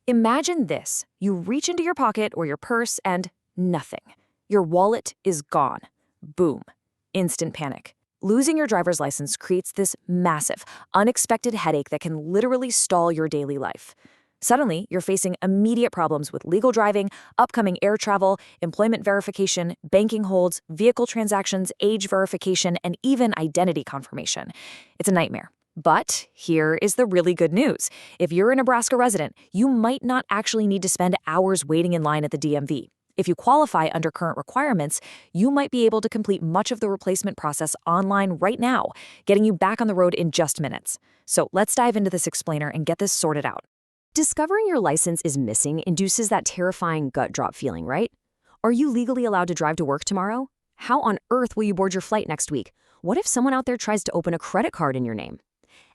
Imagine this. You reach into your pocket or your purse and nothing. Your wallet is gone. Boom. Instant panic. Losing your driver's license creates this massive, unexpected headache that can literally stall your daily life. Suddenly, you're facing immediate problems with legal driving, upcoming air travel, employment verification, banking holds, vehicle transactions, age verification, and even identity confirmation. It's a nightmare. But here is the really good news. If you're a Nebraska resident, you might not actually need to spend hours waiting in line at the DMV. If you qualify under current requirements, you might be able to complete much of the replacement process online right now, getting you back on the road in just minutes. So let's dive into this explainer and get this sorted out. Discovering your license is missing induces that terrifying gut drop feeling, right? Are you legally allowed to drive to work tomorrow? How on earth will you board your flight next week? What if someone out there tries to open a credit card in your name?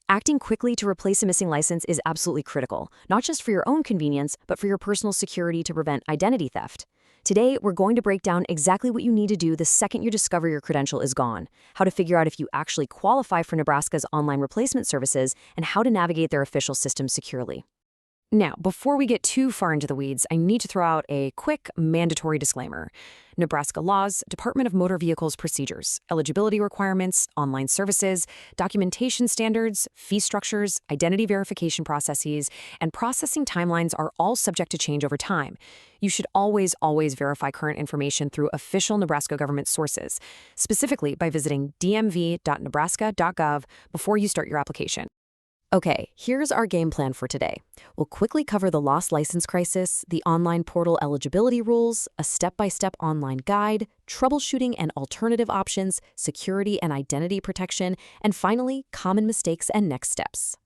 Acting quickly to replace a missing license is absolutely critical, not just for your own convenience, but for your personal security to prevent identity theft. Today, we're going to break down exactly what you need to do the second you discover your credential is gone, how to figure out if you actually qualify for Nebraska's online replacement services, and how to navigate their official system securely. Now, before we get too far into the weeds, I need to throw out a quick mandatory disclaimer. Nebraska laws, Department of Motor Vehicles procedures, eligibility requirements, online services, documentation standards, fee structures, identity verification processes, and processing timelines are all subject to change over time. You should always verify current information through official Nebraska government sources, specifically by visiting dmv.nebraska.gov before you start your application. Okay, here's our game plan for today. We'll quickly cover the lost license crisis, the online portal eligibility rules, a step-by-step online guide, troubleshooting and alternative options, security and identity protection, and finally, common mistakes and next steps.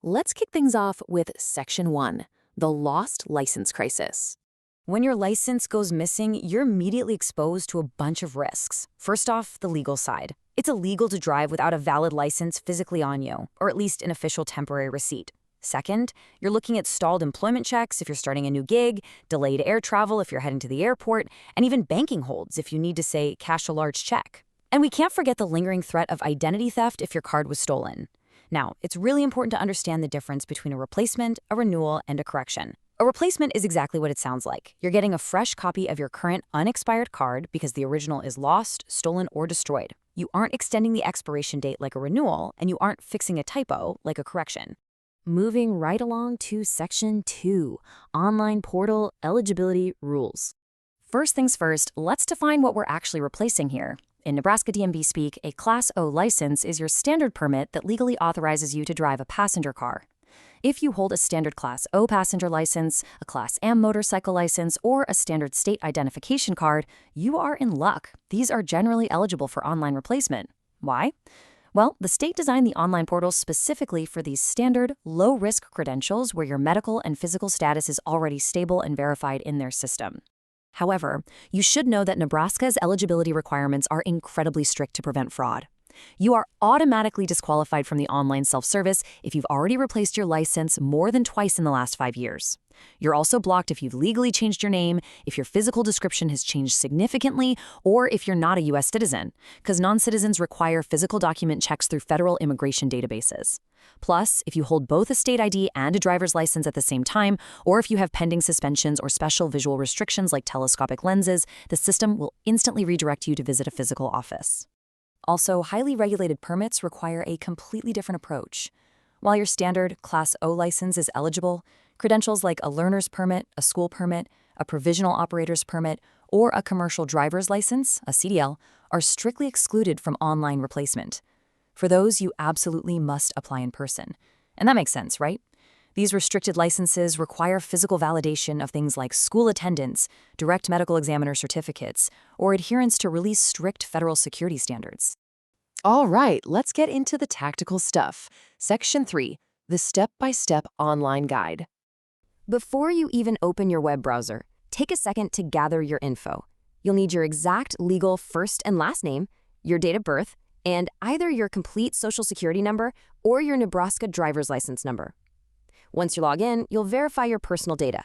Let's kick things off with Section 1, the lost license crisis. When your license goes missing, you're immediately exposed to a bunch of risks. First off, the legal side. It's illegal to drive without a valid license physically on you, or at least an official temporary receipt. Second, you're looking at stalled employment checks if you're starting a new gig, delayed air travel if you're heading to the airport, and even banking holds if you need to, say, cash a large check. And we can't forget the lingering threat of identity theft if your card was stolen. Now, it's really important to understand the difference between a replacement, a renewal, and a correction. A replacement is exactly what it sounds like. You're getting a fresh copy of your current unexpired card because the original is lost, stolen, or destroyed. You aren't extending the expiration date like a renewal, and you aren't fixing a typo like a correction. Moving right along to Section 2, Online Portal Eligibility Rules. First things first, let's define what we're actually replacing here. In Nebraska DMV speak, a Class O license is your standard permit that legally authorizes you to drive a passenger car. If you hold a standard Class O passenger license, a Class M motorcycle license, or a standard state identification card, you are in luck. These are generally eligible for online replacement. Why? Well, the state designed the online portal specifically for these standard, low-risk credentials where your medical and physical status is already stable and verified in their system. However, you should know that Nebraska's eligibility requirements are incredibly strict to prevent fraud. You are automatically disqualified from the online self-service if you've already replaced your license more than twice in the last 5 years. You're also blocked if you've legally changed your name, if your physical description has changed significantly, or if you're not a U.S. citizen, because non-citizens require physical document checks through federal immigration databases. Plus, if you hold both a state ID and a driver's license at the same time, or if you have pending suspensions or special visual restrictions like telescopic lenses, the system will instantly redirect you to visit a physical office. Also, highly regulated permits require a completely different approach. While your standard Class O license is eligible, credentials like a learner's permit, a school permit, a provisional operator's permit, or a commercial driver's license, a CDL, are strictly excluded from online replacement. For those, you absolutely must apply in person. And that makes sense, right? These restricted licenses require physical validation of things like school attendance, direct medical examiner certificates, or adherence to really strict federal security standards. All right, let's get into the tactical stuff. Section 3, the step-by-step online guide. Before you even open your web browser, take a second to gather your info. You'll need your exact legal first and last name, your date of birth, and either your complete social security number or your Nebraska driver's license number. Once you log in, you'll verify your personal data.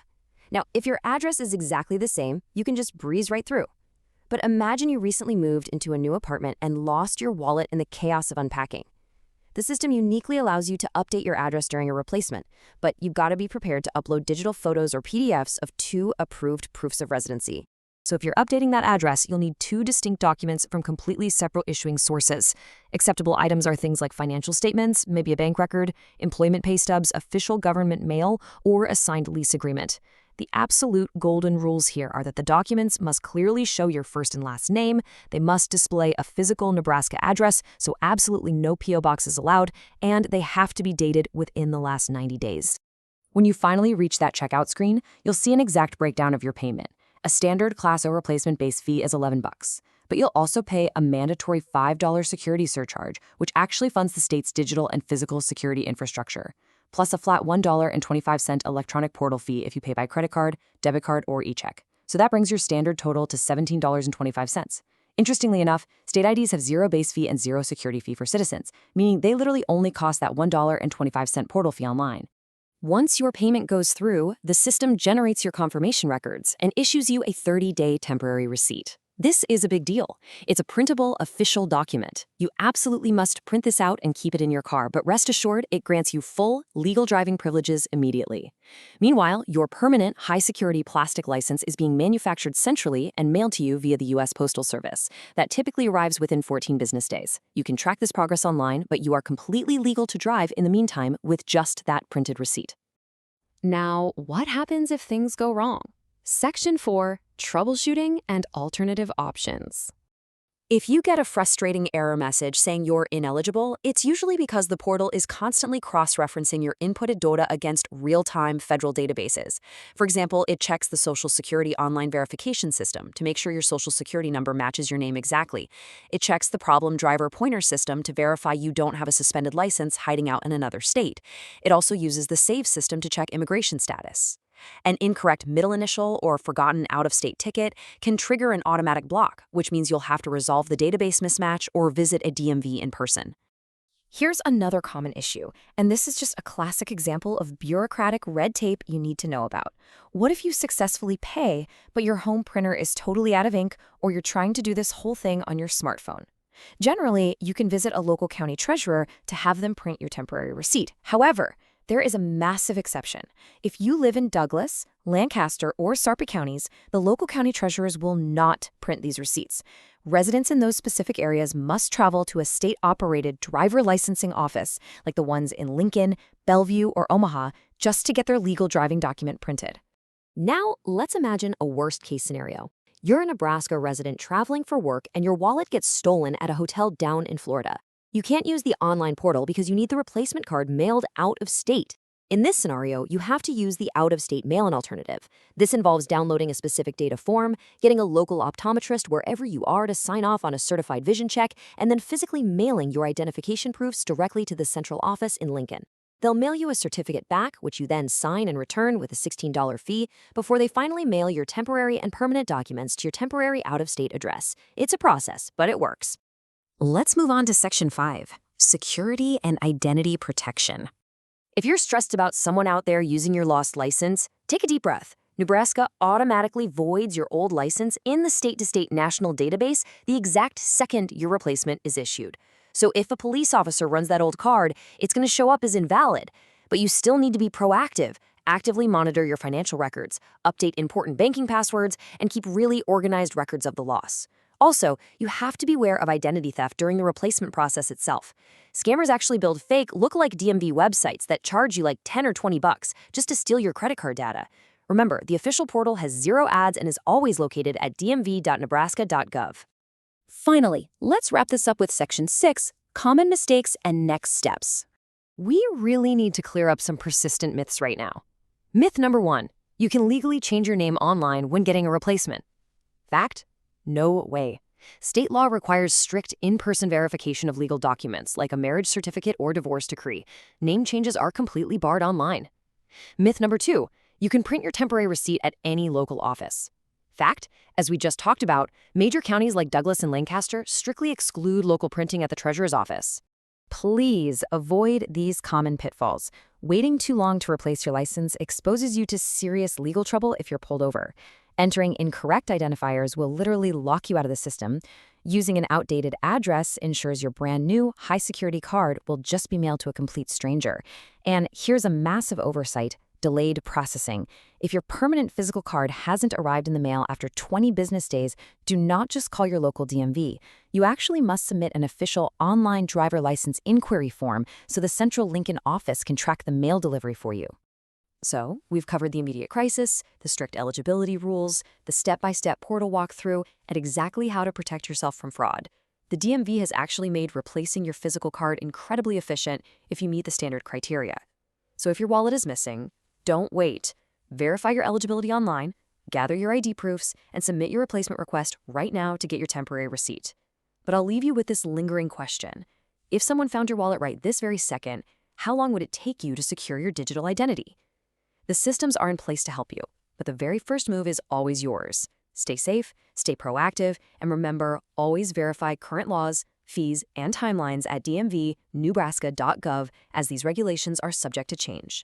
Now, if your address is exactly the same, you can just breeze right through. But imagine you recently moved into a new apartment and lost your wallet in the chaos of unpacking. The system uniquely allows you to update your address during a replacement, but you've got to be prepared to upload digital photos or PDFs of 2 approved proofs of residency. So if you're updating that address, you'll need 2 distinct documents from completely separate issuing sources. Acceptable items are things like financial statements, maybe a bank record, employment pay stubs, official government mail, or a signed lease agreement. The absolute golden rules here are that the documents must clearly show your first and last name, they must display a physical Nebraska address, so absolutely no P.O. boxes allowed, and they have to be dated within the last 90 days. When you finally reach that checkout screen, you'll see an exact breakdown of your payment. A standard Class O replacement base fee is $11, but you'll also pay a mandatory $5 security surcharge, which actually funds the state's digital and physical security infrastructure, plus a flat $1.25 electronic portal fee if you pay by credit card, debit card, or e-check. So that brings your standard total to $17.25. Interestingly enough, state IDs have 0 base fee and 0 security fee for citizens, meaning they literally only cost that $1.25 portal fee online. Once your payment goes through, the system generates your confirmation records and issues you a 30-day temporary receipt. This is a big deal. It's a printable, official document. You absolutely must print this out and keep it in your car, but rest assured, it grants you full, legal driving privileges immediately. Meanwhile, your permanent, high-security plastic license is being manufactured centrally and mailed to you via the U.S. Postal Service. That typically arrives within 14 business days. You can track this progress online, but you are completely legal to drive in the meantime with just that printed receipt. Now, what happens if things go wrong? Section 4, Troubleshooting and Alternative Options. If you get a frustrating error message saying you're ineligible, it's usually because the portal is constantly cross-referencing your inputted data against real-time federal databases. For example, it checks the Social Security online verification system to make sure your Social Security number matches your name exactly. It checks the problem driver pointer system to verify you don't have a suspended license hiding out in another state. It also uses the SAVE system to check immigration status. An incorrect middle initial or forgotten out-of-state ticket can trigger an automatic block, which means you'll have to resolve the database mismatch or visit a DMV in person. Here's another common issue, and this is just a classic example of bureaucratic red tape you need to know about. What if you successfully pay, but your home printer is totally out of ink, or you're trying to do this whole thing on your smartphone? Generally, you can visit a local county treasurer to have them print your temporary receipt. However, there is a massive exception. If you live in Douglas, Lancaster, or Sarpy counties, the local county treasurers will not print these receipts. Residents in those specific areas must travel to a state-operated driver licensing office, like the ones in Lincoln, Bellevue, or Omaha, just to get their legal driving document printed. Now, let's imagine a worst-case scenario. You're a Nebraska resident traveling for work, and your wallet gets stolen at a hotel down in Florida. You can't use the online portal because you need the replacement card mailed out of state. In this scenario, you have to use the out-of-state mail-in alternative. This involves downloading a specific data form, getting a local optometrist wherever you are to sign off on a certified vision check, and then physically mailing your identification proofs directly to the central office in Lincoln. They'll mail you a certificate back, which you then sign and return with a $16 fee, before they finally mail your temporary and permanent documents to your temporary out-of-state address. It's a process, but it works. Let's move on to Section 5, Security and Identity Protection. If you're stressed about someone out there using your lost license, take a deep breath. Nebraska automatically voids your old license in the state-to-state national database the exact second your replacement is issued. So if a police officer runs that old card, it's going to show up as invalid. But you still need to be proactive. Actively monitor your financial records, update important banking passwords, and keep really organized records of the loss. Also, you have to beware of identity theft during the replacement process itself. Scammers actually build fake lookalike DMV websites that charge you like 10 or 20 bucks just to steal your credit card data. Remember, the official portal has 0 ads and is always located at dmv.nebraska.gov. Finally, let's wrap this up with Section 6, Common Mistakes and Next Steps. We really need to clear up some persistent myths right now. Myth number 1, you can legally change your name online when getting a replacement. Fact? No way. State law requires strict in-person verification of legal documents, like a marriage certificate or divorce decree. Name changes are completely barred online. Myth number 2, you can print your temporary receipt at any local office. Fact, as we just talked about, major counties like Douglas and Lancaster strictly exclude local printing at the treasurer's office. Please avoid these common pitfalls. Waiting too long to replace your license exposes you to serious legal trouble if you're pulled over. Entering incorrect identifiers will literally lock you out of the system. Using an outdated address ensures your brand new, high-security card will just be mailed to a complete stranger. And here's a massive oversight: delayed processing. If your permanent physical card hasn't arrived in the mail after 20 business days, do not just call your local DMV. You actually must submit an official online driver license inquiry form so the Central Lincoln office can track the mail delivery for you. So, we've covered the immediate crisis, the strict eligibility rules, the step-by-step portal walkthrough, and exactly how to protect yourself from fraud. The DMV has actually made replacing your physical card incredibly efficient if you meet the standard criteria. So if your wallet is missing, don't wait. Verify your eligibility online, gather your ID proofs, and submit your replacement request right now to get your temporary receipt. But I'll leave you with this lingering question. If someone found your wallet right this very second, how long would it take you to secure your digital identity? The systems are in place to help you, but the very first move is always yours. Stay safe, stay proactive, and remember, always verify current laws, fees, and timelines at dmvnebraska.gov, as these regulations are subject to change.